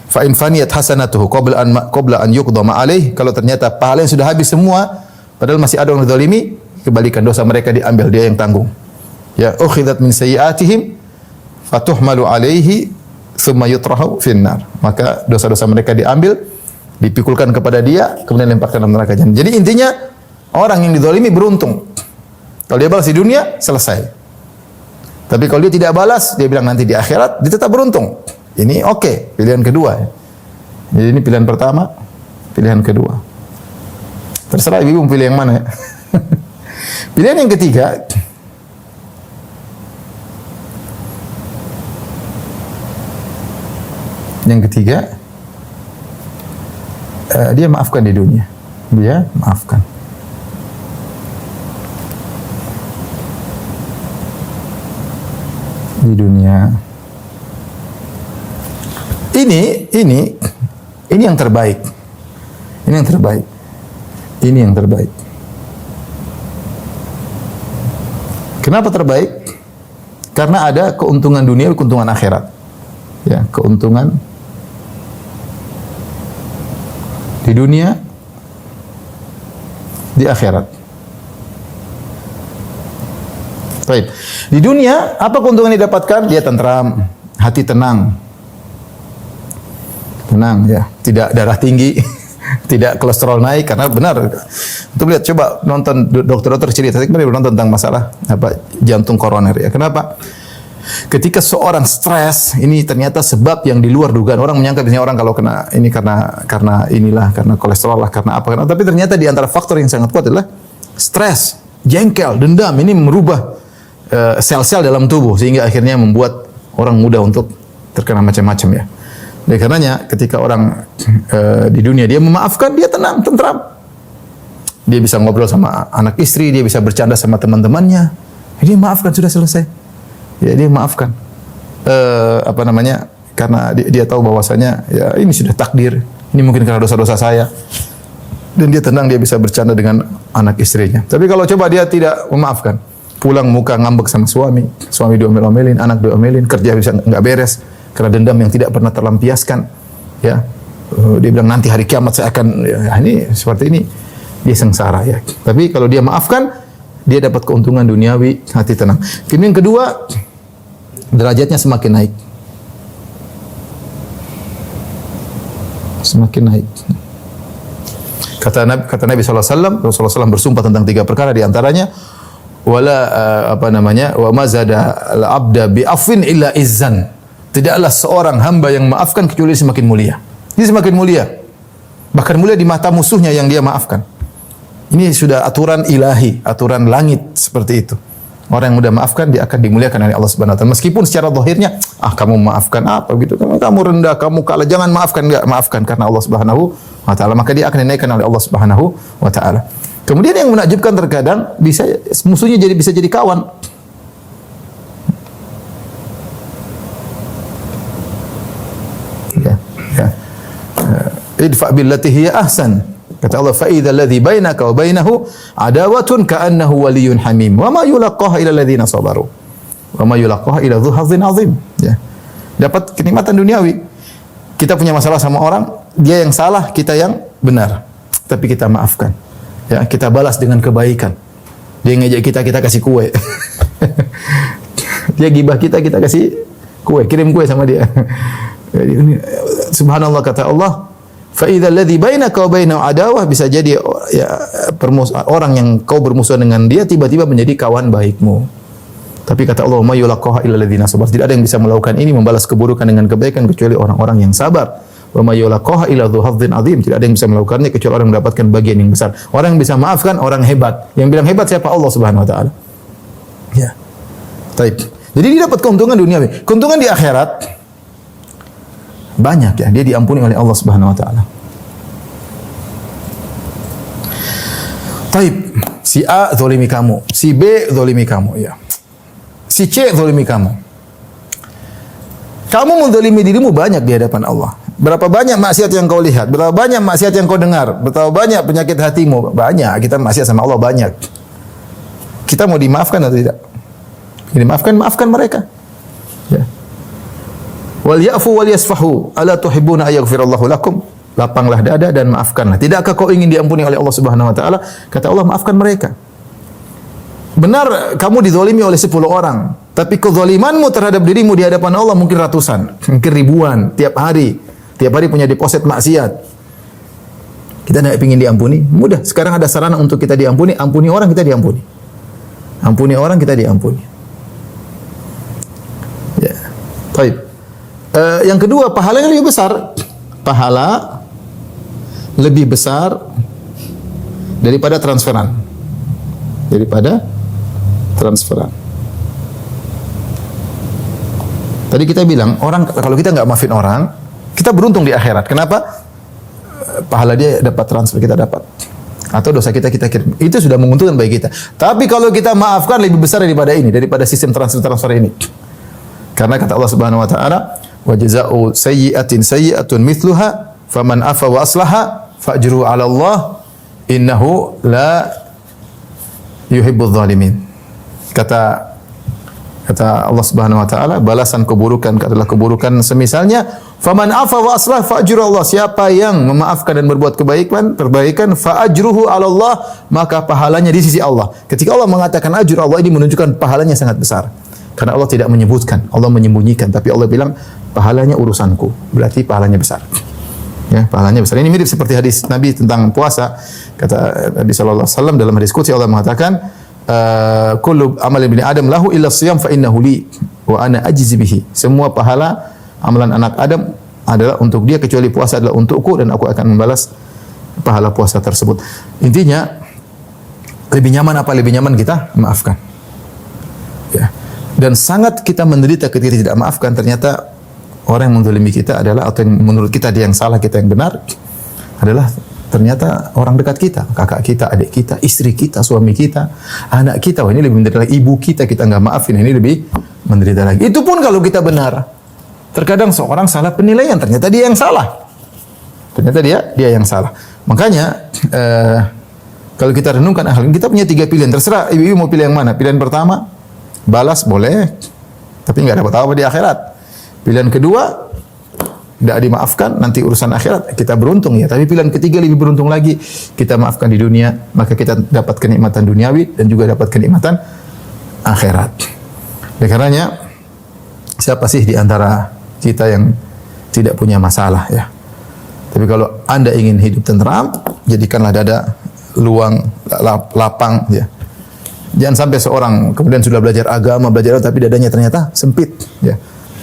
Fa in faniyat hasanatuhu qabla an yuqda ma alaih, kalau ternyata pahalanya sudah habis semua padahal masih ada orang zalimi, kebalikan dosa mereka diambil, dia yang tanggung. Ya ukhidat min sayyi'atihim fatuhmalu alaihi thumma yutrahu finnar. Maka dosa-dosa mereka diambil, dipikulkan kepada dia, kemudian lemparkan dalam neraka jahanam. Jadi intinya orang yang dizalimi beruntung. Kalau dia balas di dunia, selesai. Tapi kalau dia tidak balas, dia bilang nanti di akhirat, dia tetap beruntung. Ini oke, pilihan kedua. Jadi ini pilihan pertama, pilihan kedua. Terserah ibu pilih yang mana ya. Pilihan yang ketiga, Yang ketiga, dia maafkan di dunia. Dia maafkan. Di dunia. Ini yang terbaik. Ini yang terbaik. Ini yang terbaik. Kenapa terbaik? Karena ada keuntungan dunia, keuntungan akhirat. Ya, keuntungan di dunia, di akhirat. Baik. Di dunia, apa keuntungan yang didapatkan? Dia tentram, hati tenang. Tenang ya, tidak darah tinggi, tidak kolesterol naik karena benar. Untuk lihat coba nonton dokter-dokter cerita, saya kemarin nonton tentang masalah jantung koroner ya. Kenapa? Ketika seorang stres, ini ternyata sebab yang di luar dugaan. Orang menyangka biasanya orang kalau kena ini karena inilah, karena kolesterol lah, karena apa. Tapi ternyata di antara faktor yang sangat kuat adalah stres, jengkel, dendam. Ini merubah sel-sel dalam tubuh sehingga akhirnya membuat orang mudah untuk terkena macam-macam ya. Oleh karenanya ketika orang di dunia dia memaafkan, dia tenang, tentram. Dia bisa ngobrol sama anak istri, dia bisa bercanda sama teman-temannya. Dia maafkan, sudah selesai. Ya, dia maafkan. Karena dia tahu bahwasanya ya ini sudah takdir. Ini mungkin karena dosa-dosa saya. Dan dia tenang, dia bisa bercanda dengan anak istrinya. Tapi kalau coba dia tidak memaafkan, pulang muka ngambek sama suami diomel-omelin, anak diomelin, kerja bisa enggak beres karena dendam yang tidak pernah terlampiaskan. Ya. Dia bilang nanti hari kiamat saya akan ini seperti ini. Dia sengsara ya. Tapi kalau dia maafkan, dia dapat keuntungan duniawi, hati tenang. Kemudian yang kedua, derajatnya semakin naik. Semakin naik. Kata Nabi SAW, Rasulullah SAW bersumpah tentang 3 perkara, di antaranya wa ma zada al-abda bi afwin illa izzan. Tidaklah seorang hamba yang maafkan kecuali semakin mulia. Dia semakin mulia. Bahkan mulia di mata musuhnya yang dia maafkan. Ini sudah aturan ilahi, aturan langit seperti itu. Orang yang mudah maafkan dia akan dimuliakan oleh Allah Subhanahu wa taala. Meskipun secara zahirnya, kamu maafkan apa gitu, kamu rendah, kamu kalah, jangan maafkan, enggak, maafkan karena Allah Subhanahu wa taala, maka dia akan dinaikkan oleh Allah Subhanahu wa taala. Kemudian yang menakjubkan terkadang musuhnya bisa jadi kawan. Ya. Idfa billati hiya ahsan. Kata Allah, fa idzal ladzi bainaka wa bainahu adawatun ka'annahu waliyyun hamim wa ma yulaqaha illa alladziina sabaru wa ma yulaqaha illa dzu hazzin 'adzim. Ya. Dapat kenikmatan duniawi. Kita punya masalah sama orang, dia yang salah, kita yang benar. Tapi kita maafkan. Ya, kita balas dengan kebaikan. Dia ngejek kita kasih kue. Dia gibah kita kasih kue, kirim kue sama dia. Subhanallah, kata Allah, fa idzal ladzi bainaka wa bainahu adawah, bisa jadi ya orang yang kau bermusuhan dengan dia tiba-tiba menjadi kawan baikmu. Tapi kata Allah, ma yulaqaha illa alladziina sabar. Tidak ada yang bisa melakukan ini, membalas keburukan dengan kebaikan kecuali orang-orang yang sabar. Wa ma yulaqaha illa dzu hazzin 'adzim. Tidak ada yang bisa melakukannya kecuali orang yang mendapatkan bagian yang besar. Orang yang bisa maafkan orang hebat. Yang bilang hebat siapa? Allah Subhanahu wa taala. Ya. Baik. Jadi dia dapat keuntungan duniawi. Keuntungan di akhirat banyak ya, dia diampuni oleh Allah Subhanahu wa taala. Taib, si A zalimi kamu, si B zalimi kamu, ya. Si C zalimi kamu. Kamu menzalimi dirimu banyak di hadapan Allah. Berapa banyak maksiat yang kau lihat, berapa banyak maksiat yang kau dengar, berapa banyak penyakit hatimu, banyak. Kita maksiat sama Allah banyak. Kita mau dimaafkan atau tidak? Dimaafkan, maafkan mereka. Ya. Wal ya'fu wal yasfahu, ala tuhibbuna ayaghfirallahu lakum. Lapanglah dada dan maafkanlah. Tidakkah kau ingin diampuni oleh Allah Subhanahu wa taala? Kata Allah, maafkan mereka. Benar kamu dizalimi oleh 10 orang, tapi kezalimanmu terhadap dirimu di hadapan Allah mungkin ratusan, mungkin ribuan tiap hari. Tiap hari punya deposit maksiat. Kita tidak ingin diampuni? Mudah. Sekarang ada sarana untuk kita diampuni. Ampuni orang, kita diampuni. Ampuni orang, kita diampuni. Ya. Baik. Yang kedua, pahala yang lebih besar. Pahala lebih besar daripada transferan. Daripada transferan. Tadi kita bilang, orang kalau kita nggak maafin orang, kita kita beruntung di akhirat. Kenapa? Pahala dia dapat transfer, kita dapat. Atau dosa kita kirim. Itu sudah menguntungkan bagi kita. Tapi kalau kita maafkan lebih besar daripada ini, daripada sistem transfer ini. Karena kata Allah Subhanahu wa taala, "Wa jazaa'u sayyi'atin sayyi'atun mithluha, faman afa wa aslaha fa'jruhu 'ala Allah, innahu la yuhibbudz zalimin." Kata Allah Subhanahu wa taala, balasan keburukan adalah keburukan semisalnya, faman afa wa aslah fa'jruhu Allah. Siapa yang memaafkan dan berbuat perbaikan, fa'ajruhu 'ala Allah, maka pahalanya di sisi Allah. Ketika Allah mengatakan ajr Allah, ini menunjukkan pahalanya sangat besar. Karena Allah tidak menyebutkan, Allah menyembunyikan, tapi Allah bilang pahalanya urusanku. Berarti pahalanya besar. Ya, pahalanya besar. Ini mirip seperti hadis Nabi tentang puasa. Kata Nabi sallallahu alaihi wasallam dalam hadis qudsi, Allah mengatakan, kullu amal ibni Adam lahu illa siyam fa innahu li wa ana ajzi bihi. Semua pahala amalan anak Adam adalah untuk dia, kecuali puasa adalah untukku dan aku akan membalas pahala puasa tersebut. Intinya, lebih nyaman apa? Lebih nyaman kita maafkan. Ya. Dan sangat kita menderita ketika tidak maafkan. Ternyata orang yang menzalimi kita adalah, atau yang menurut kita dia yang salah, kita yang benar, adalah ternyata orang dekat kita, kakak kita, adik kita, istri kita, suami kita, anak kita. Wah, ini lebih menderita lagi. Ibu kita nggak maafin, ini lebih menderita lagi. Itu pun kalau kita benar. Terkadang seorang salah penilaian, ternyata dia yang salah. Ternyata dia yang salah. Makanya kalau kita renungkan hal ini, kita punya 3 pilihan. Terserah ibu-ibu mau pilih yang mana. Pilihan pertama, balas boleh, tapi nggak dapat apa-apa di akhirat. Pilihan kedua, tidak dimaafkan, nanti urusan akhirat kita beruntung ya. Tapi pilihan ketiga lebih beruntung lagi, kita maafkan di dunia, maka kita dapat kenikmatan duniawi dan juga dapat kenikmatan akhirat. Oleh karenanya, siapa sih di antara kita yang tidak punya masalah ya? Tapi kalau Anda ingin hidup tenteram, jadikanlah dada luang, lapang ya. Jangan sampai seorang kemudian sudah belajar agama, tapi dadanya ternyata sempit ya.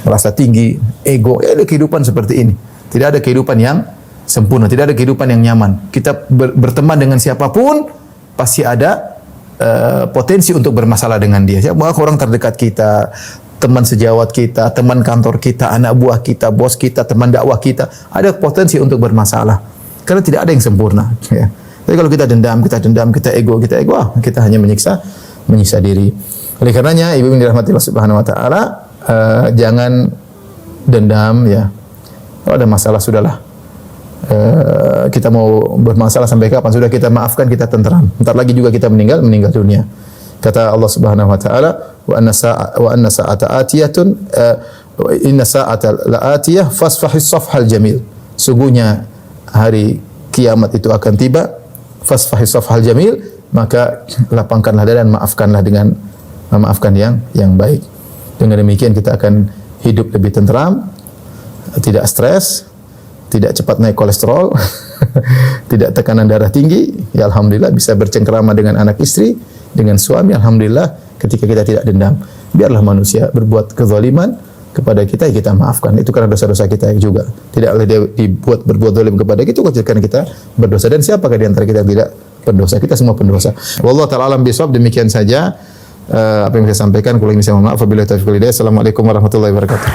Merasa tinggi, ego, ya ada kehidupan seperti ini. Tidak ada kehidupan yang sempurna, tidak ada kehidupan yang nyaman. Kita berteman dengan siapapun, pasti ada potensi untuk bermasalah dengan dia. Siapa orang terdekat kita, teman sejawat kita, teman kantor kita, anak buah kita, bos kita, teman dakwah kita, ada potensi untuk bermasalah. Karena tidak ada yang sempurna. Ya. Tapi kalau kita dendam, kita ego, kita hanya menyiksa diri. Oleh karenanya, ibu yang dirahmati Allah Subhanahu wa taala, jangan dendam ya. Kalau ada masalah sudahlah. Kita mau bermasalah sampai kapan? Sudah kita maafkan, kita tenteram. Bentar lagi juga kita meninggal dunia. Kata Allah Subhanahu wa taala, wa anna sa'ata atiyatun inna sa'ata la'atiyah fasfahis safhal jamil. Sungguhnya hari kiamat itu akan tiba, fasfahis safhal jamil, maka lapangkanlah dada dan maafkan yang baik. Dengan demikian kita akan hidup lebih tenteram, tidak stres, tidak cepat naik kolesterol, tidak tekanan darah tinggi. Ya alhamdulillah bisa bercengkerama dengan anak istri, dengan suami. Alhamdulillah ketika kita tidak dendam. Biarlah manusia berbuat kezaliman kepada kita, kita maafkan. Itu karena dosa-dosa kita juga. Tidak boleh dia berbuat zalim kepada kita, karena kita berdosa. Dan siapakah di antara kita yang tidak berdosa? Kita semua pendosa. Wallahu ta'ala alam bisawab. Demikian saja apa yang saya sampaikan. Kalau bisa mohon maaf. Wabillahi taufiq wal hidayah. Assalamualaikum warahmatullahi wabarakatuh.